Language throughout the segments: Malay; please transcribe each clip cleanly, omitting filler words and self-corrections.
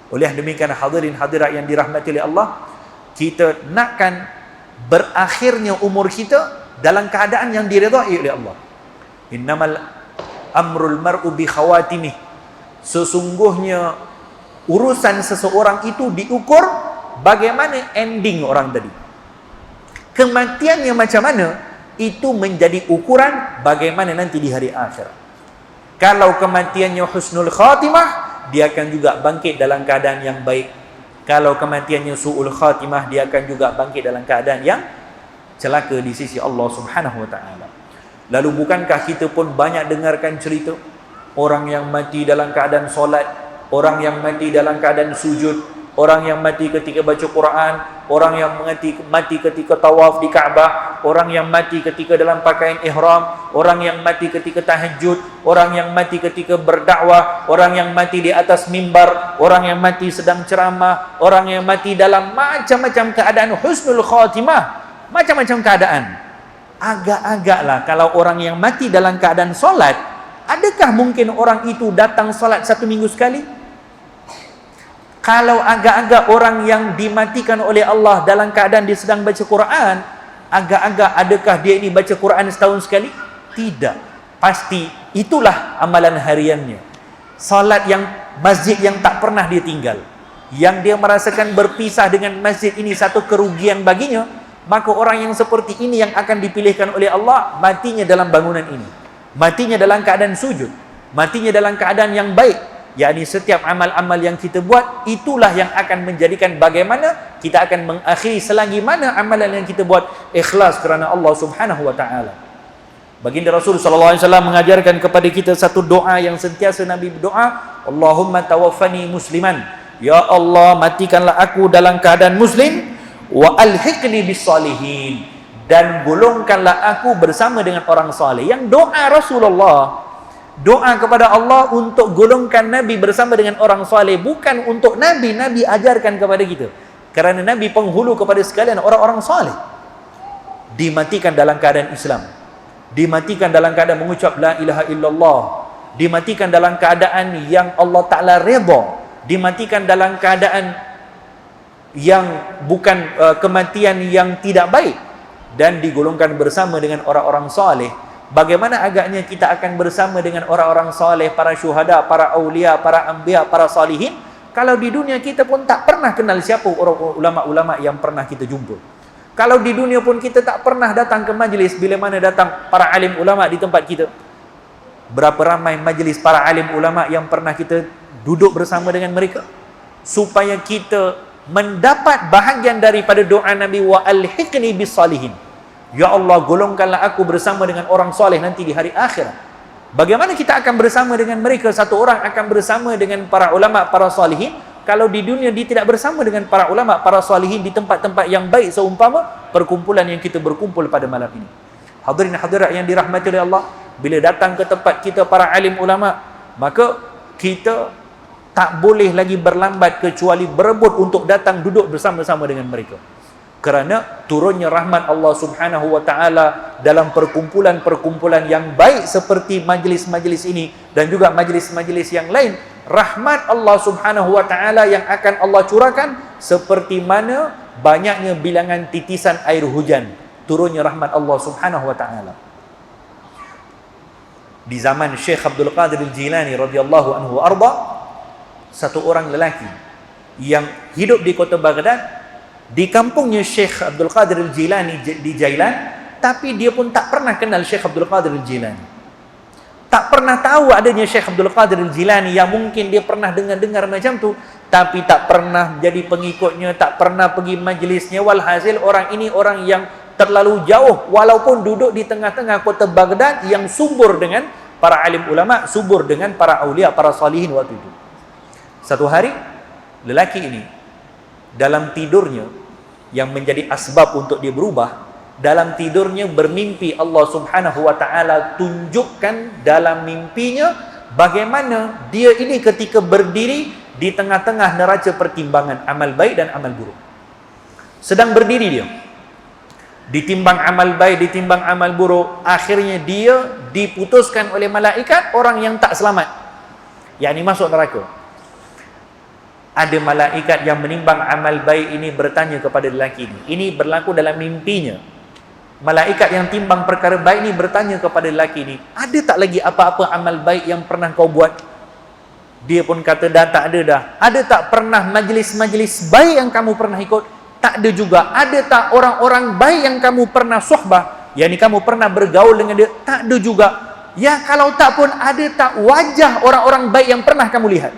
Oleh demikian hadirin hadirat yang dirahmati oleh Allah, kita nakkan berakhirnya umur kita dalam keadaan yang diridai oleh Allah. Innamal amrul mar'u bi khawatimih. Sesungguhnya urusan seseorang itu diukur bagaimana ending orang tadi. Kematiannya macam mana, itu menjadi ukuran bagaimana nanti di hari akhirat. Kalau kematiannya husnul khatimah, dia akan juga bangkit dalam keadaan yang baik. Kalau kematiannya su'ul khatimah, dia akan juga bangkit dalam keadaan yang celaka di sisi Allah Subhanahu wa taala. Lalu bukankah kita pun banyak dengarkan cerita orang yang mati dalam keadaan solat, orang yang mati dalam keadaan sujud, orang yang mati ketika baca Quran, orang yang mati ketika tawaf di Kaabah, orang yang mati ketika dalam pakaian ihram, orang yang mati ketika tahajud, orang yang mati ketika berdakwah, orang yang mati di atas mimbar, orang yang mati sedang ceramah, orang yang mati dalam macam-macam keadaan husnul khatimah, macam-macam keadaan. Agak-agaklah kalau orang yang mati dalam keadaan solat, adakah mungkin orang itu datang solat 1 minggu sekali? Kalau agak-agak orang yang dimatikan oleh Allah dalam keadaan dia sedang baca Quran, agak-agak adakah dia ini baca Quran setahun sekali? Tidak. Pasti itulah amalan hariannya. Salat yang masjid yang tak pernah dia tinggal, yang dia merasakan berpisah dengan masjid ini satu kerugian baginya, maka orang yang seperti ini yang akan dipilihkan oleh Allah matinya dalam bangunan ini, matinya dalam keadaan sujud, matinya dalam keadaan yang baik. Yakni setiap amal-amal yang kita buat, itulah yang akan menjadikan bagaimana kita akan mengakhiri selagi mana amalan yang kita buat ikhlas kerana Allah Subhanahu wa taala. Baginda Rasul sallallahu alaihi wasallam mengajarkan kepada kita satu doa yang sentiasa Nabi berdoa, Allahumma tawaffani musliman, ya Allah matikanlah aku dalam keadaan muslim, wa alhiqni bis salihin, dan golongkanlah aku bersama dengan orang saleh. Yang doa Rasulullah, doa kepada Allah untuk golongkan Nabi bersama dengan orang saleh, bukan untuk Nabi. Nabi ajarkan kepada kita, kerana Nabi penghulu kepada sekalian orang-orang saleh. Dimatikan dalam keadaan Islam, dimatikan dalam keadaan mengucap la ilaha illallah, dimatikan dalam keadaan yang Allah Ta'ala redha, dimatikan dalam keadaan yang bukan kematian yang tidak baik, dan digolongkan bersama dengan orang-orang saleh. Bagaimana agaknya kita akan bersama dengan orang-orang saleh, para syuhada, para aulia, para anbiya, para salihin, kalau di dunia kita pun tak pernah kenal siapa orang ulama-ulama yang pernah kita jumpa. Kalau di dunia pun kita tak pernah datang ke majlis, bila mana datang para alim ulama di tempat kita. Berapa ramai majlis para alim ulama yang pernah kita duduk bersama dengan mereka, supaya kita mendapat bahagian daripada doa Nabi, wa alhiqni bis salihin, ya Allah golongkanlah aku bersama dengan orang soleh nanti di hari akhirat. Bagaimana kita akan bersama dengan mereka? Satu orang akan bersama dengan para ulama, para salihin, kalau di dunia dia tidak bersama dengan para ulama, para salihin di tempat-tempat yang baik seumpama perkumpulan yang kita berkumpul pada malam ini. Hadirin hadirat yang dirahmati oleh Allah, bila datang ke tempat kita para alim ulama, maka kita tak boleh lagi berlambat kecuali berebut untuk datang duduk bersama-sama dengan mereka. Kerana turunnya rahmat Allah Subhanahu wa taala dalam perkumpulan-perkumpulan yang baik seperti majlis-majlis ini dan juga majlis-majlis yang lain, rahmat Allah Subhanahu wa taala yang akan Allah curahkan seperti mana banyaknya bilangan titisan air hujan, turunnya rahmat Allah Subhanahu wa taala. Di zaman Syekh Abdul Qadir Al-Jilani radhiyallahu anhu arda, satu orang lelaki yang hidup di kota Baghdad, di kampungnya Syekh Abdul Qadir Al-Jilani di Jailan, tapi dia pun tak pernah kenal Syekh Abdul Qadir Al-Jilani. Tak pernah tahu adanya Syekh Abdul Qadir Al-Jilani, yang mungkin dia pernah dengar-dengar macam tu, tapi tak pernah jadi pengikutnya, tak pernah pergi majlisnya. Walhasil orang ini orang yang terlalu jauh, walaupun duduk di tengah-tengah kota Baghdad yang subur dengan para alim ulama, subur dengan para aulia, para salihin waktu itu. Satu hari, lelaki ini dalam tidurnya, yang menjadi asbab untuk dia berubah, dalam tidurnya bermimpi Allah Subhanahu wa taala tunjukkan dalam mimpinya bagaimana dia ini ketika berdiri di tengah-tengah neraca pertimbangan amal baik dan amal buruk. Sedang berdiri dia, ditimbang amal baik, ditimbang amal buruk, akhirnya dia diputuskan oleh malaikat orang yang tak selamat, yakni masuk neraka. ada malaikat yang menimbang amal baik ini bertanya kepada lelaki ini. Ini berlaku dalam mimpinya. Malaikat yang timbang perkara baik ini bertanya kepada lelaki ini, ada tak lagi apa-apa amal baik yang pernah kau buat? Dia pun kata, dah tak ada dah. Ada tak pernah majlis-majlis baik yang kamu pernah ikut? Tak ada juga. Ada tak orang-orang baik yang kamu pernah suhbah? Yang kamu pernah bergaul dengan dia? Tak ada juga. Ya kalau tak pun, ada tak wajah orang-orang baik yang pernah kamu lihat?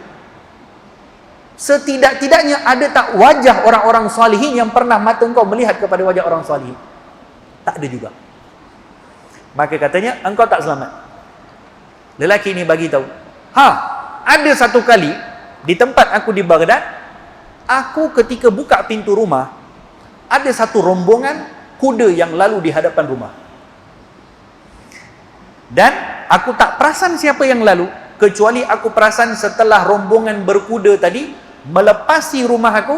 Setidak-tidaknya ada tak wajah orang-orang salihin yang pernah mata engkau melihat kepada wajah orang salihin? Tak ada juga. Maka katanya, engkau tak selamat. Lelaki ini bagi tahu, ada satu kali di tempat aku di Baghdad, aku ketika buka pintu rumah, ada satu rombongan kuda yang lalu di hadapan rumah. Dan aku tak perasan siapa yang lalu, kecuali aku perasan setelah rombongan berkuda tadi melepasi rumah aku.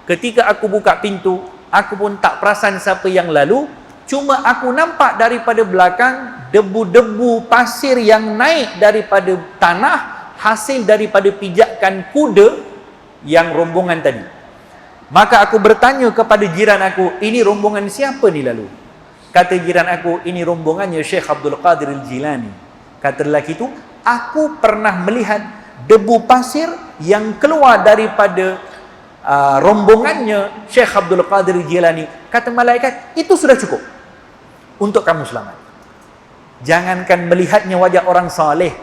Ketika aku buka pintu, aku pun tak perasan siapa yang lalu. Cuma aku nampak daripada belakang debu-debu pasir yang naik daripada tanah, hasil daripada pijakan kuda yang rombongan tadi. Maka aku bertanya kepada jiran aku, ini rombongan siapa ni lalu? Kata jiran aku, ini rombongannya Syekh Abdul Qadir Al-Jilani. Kata lelaki itu, aku pernah melihat debu pasir yang keluar daripada rombongannya Syekh Abdul Qadir Al-Jilani. Kata malaikat, itu sudah cukup untuk kamu selamat. Jangankan melihatnya wajah orang saleh,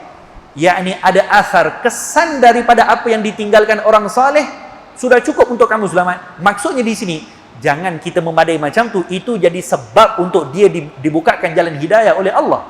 yakni ada asar, kesan daripada apa yang ditinggalkan orang saleh, sudah cukup untuk kamu selamat. Maksudnya di sini, jangan kita memadai macam tu, itu jadi sebab untuk dia dibukakan jalan hidayah oleh Allah.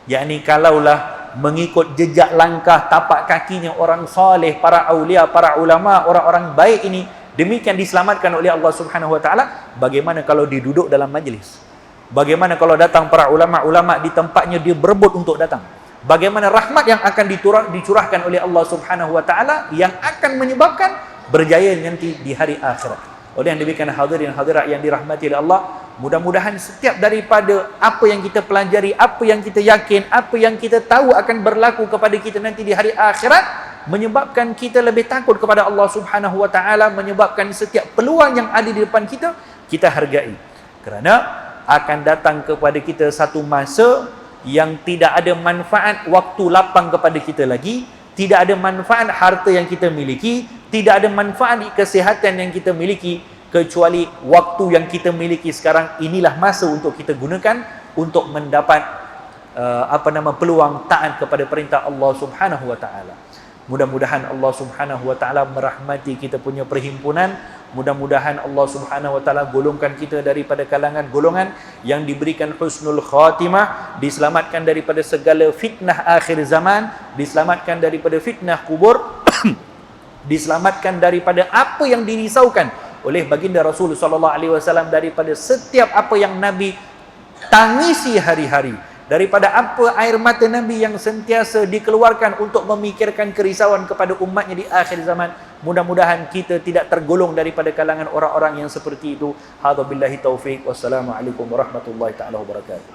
Yakni kalaulah mengikut jejak langkah tapak kakinya orang saleh, para aulia, para ulama, orang-orang baik ini, demikian diselamatkan oleh Allah Subhanahu wa taala, bagaimana kalau diduduk dalam majlis? Bagaimana kalau datang para ulama-ulama di tempatnya dia berebut untuk datang? Bagaimana rahmat yang akan dicurahkan oleh Allah Subhanahu wa taala yang akan menyebabkan berjaya nanti di hari akhirat. Oleh yang demikian hadirin hadirat yang dirahmati oleh Allah, mudah-mudahan setiap daripada apa yang kita pelajari, apa yang kita yakin, apa yang kita tahu akan berlaku kepada kita nanti di hari akhirat, menyebabkan kita lebih takut kepada Allah Subhanahu wa taala, menyebabkan setiap peluang yang ada di depan kita, kita hargai. Kerana akan datang kepada kita satu masa yang tidak ada manfaat waktu lapang kepada kita lagi, tidak ada manfaat harta yang kita miliki, tidak ada manfaat kesihatan yang kita miliki, kecuali waktu yang kita miliki sekarang. Inilah masa untuk kita gunakan untuk mendapat peluang taat kepada perintah Allah Subhanahu wa taala. Mudah-mudahan Allah Subhanahu wa taala merahmati kita punya perhimpunan. Mudah-mudahan Allah Subhanahu wa taala golongkan kita daripada kalangan golongan yang diberikan husnul khatimah, diselamatkan daripada segala fitnah akhir zaman, diselamatkan daripada fitnah kubur, diselamatkan daripada apa yang dirisaukan oleh baginda Rasul sallallahu alaihi wasallam, daripada setiap apa yang Nabi tangisi hari-hari, daripada apa air mata Nabi yang sentiasa dikeluarkan untuk memikirkan kerisauan kepada umatnya di akhir zaman. Mudah-mudahan kita tidak tergolong daripada kalangan orang-orang yang seperti itu. Hadza billahi taufik. Wassalamualaikum warahmatullahi taala wabarakatuh.